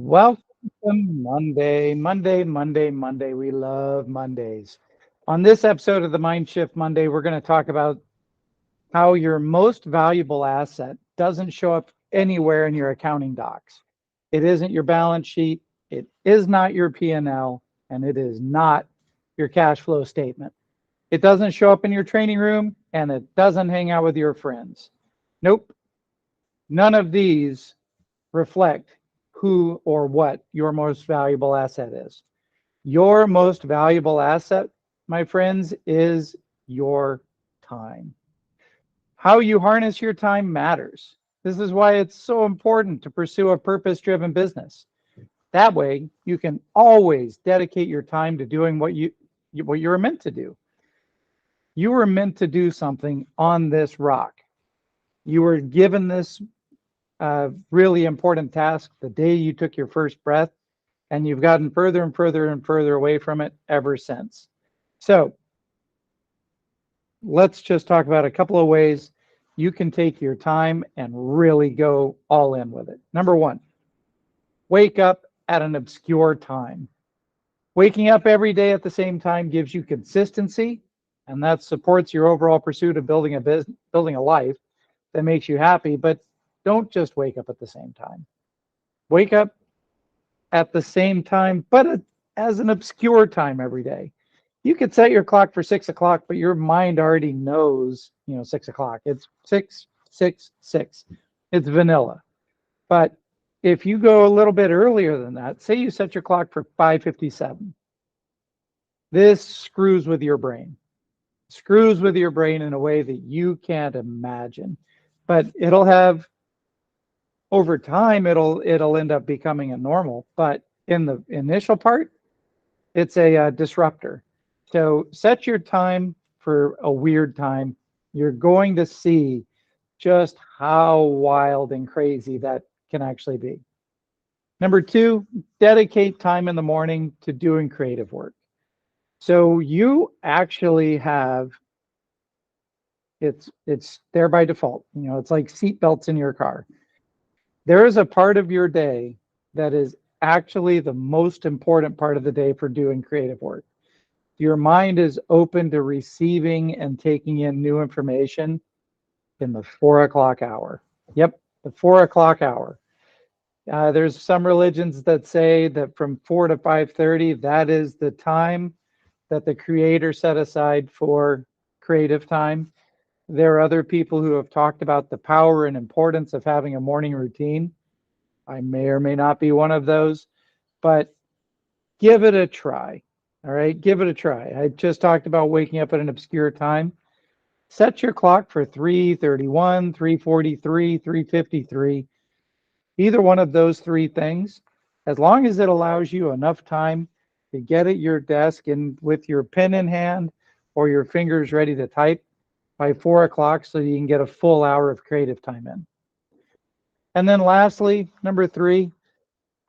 Welcome to Monday. We love Mondays. On this episode of the Mind Shift Monday, we're going to talk about how your most valuable asset doesn't show up anywhere in your accounting docs. It isn't your balance sheet, it is not your P&L, and it is not your cash flow statement. It doesn't show up in your training room, and it doesn't hang out with your friends. Nope, none of these reflect who or what your most valuable asset is. Your most valuable asset, my friends, is your time. How you harness your time matters. This is why it's so important to pursue a purpose-driven business. That way, you can always dedicate your time to doing what you were meant to do. You were meant to do something on this rock. You were given this really important task the day you took your first breath, and you've gotten further and further and further away from it ever since. So let's just talk about a couple of ways you can take your time and really go all in with it. Number one, wake up at an obscure time. Waking up every day at the same time gives you consistency, and that supports your overall pursuit of building a business, building a life that makes you happy. But don't just wake up at the same time. Wake up at the same time, but as an obscure time every day. You could set your clock for 6 o'clock, but your mind already knows, 6 o'clock. It's 6, 6, 6. It's vanilla. But if you go a little bit earlier than that, say you set your clock for 5:57, this screws with your brain in a way that you can't imagine. But it'll have over time, it'll end up becoming a normal. But in the initial part, it's a disruptor. So set your time for a weird time. You're going to see just how wild and crazy that can actually be. Number two, dedicate time in the morning to doing creative work. So you actually have it's there by default. It's like seat belts in your car. There is a part of your day that is actually the most important part of the day for doing creative work. Your mind is open to receiving and taking in new information in the 4 o'clock hour. Yep, the 4 o'clock hour. There's some religions that say that from 4 to 5:30, that is the time that the creator set aside for creative time. There are other people who have talked about the power and importance of having a morning routine. I may or may not be one of those, but give it a try. All right, give it a try. I just talked about waking up at an obscure time. Set your clock for 3:31, 3:43, 3:53. Either one of those three things, as long as it allows you enough time to get at your desk and with your pen in hand or your fingers ready to type by 4 o'clock so you can get a full hour of creative time in. And then lastly, number three,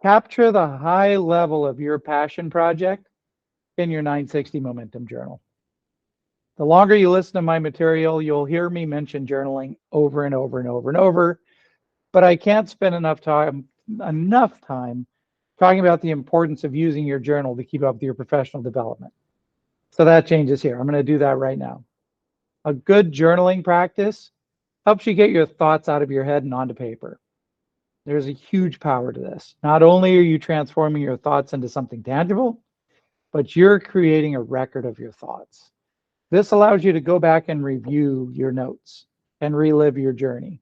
capture the high level of your passion project in your 960 Momentum Journal. The longer you listen to my material, you'll hear me mention journaling over and over and over and over, but I can't spend enough time talking about the importance of using your journal to keep up with your professional development. So that changes here. I'm going to do that right now. A good journaling practice helps you get your thoughts out of your head and onto paper. There's a huge power to this. Not only are you transforming your thoughts into something tangible, but you're creating a record of your thoughts. This allows you to go back and review your notes and relive your journey.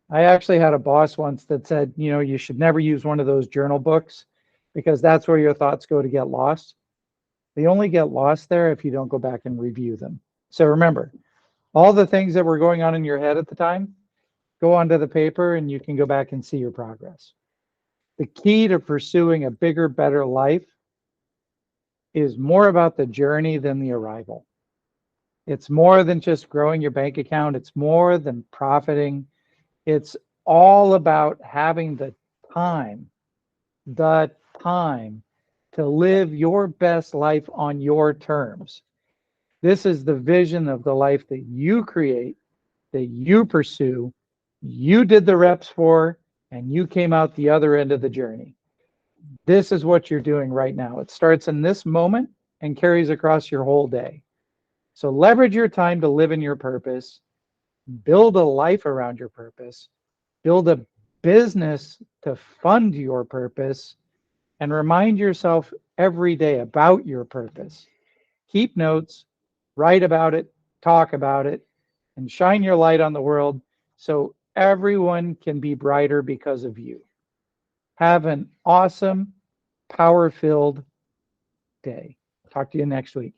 I actually had a boss once that said, you should never use one of those journal books because that's where your thoughts go to get lost. They only get lost there if you don't go back and review them. So remember, all the things that were going on in your head at the time, go onto the paper and you can go back and see your progress. The key to pursuing a bigger, better life is more about the journey than the arrival. It's more than just growing your bank account. It's more than profiting. It's all about having time, the time to live your best life on your terms. This is the vision of the life that you create, that you pursue, you did the reps for, and you came out the other end of the journey. This is what you're doing right now. It starts in this moment and carries across your whole day. So leverage your time to live in your purpose, build a life around your purpose, build a business to fund your purpose, and remind yourself every day about your purpose. Keep notes, write about it, talk about it, and shine your light on the world so everyone can be brighter because of you. Have an awesome, power filled day. Talk to you next week.